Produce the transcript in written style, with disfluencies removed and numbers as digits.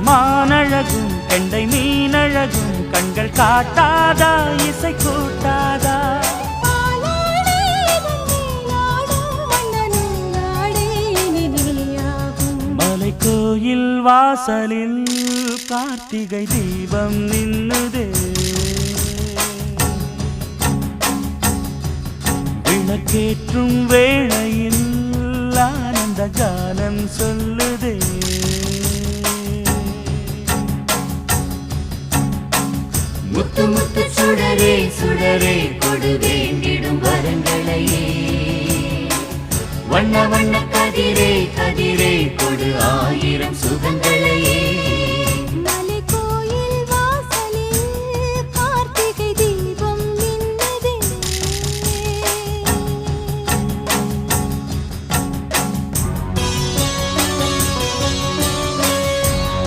மானழகும் கெண்டை மீனழகும் கண்கள் காட்டாதா இசை கூட்டாதா மலை கோயில் வாசலில் கார்த்திகை தீபம் நின்னுதே விளக்கேற்றும் வேளையில் ஆனந்த கானம் சொல்லுதே முத்து முத்து சுடரே சுடரே கொடு வேண்டிடும் வரங்களையே வண்ண வண்ண கதிரே கதிரே கொடு ஆயிரம் சுகங்கள்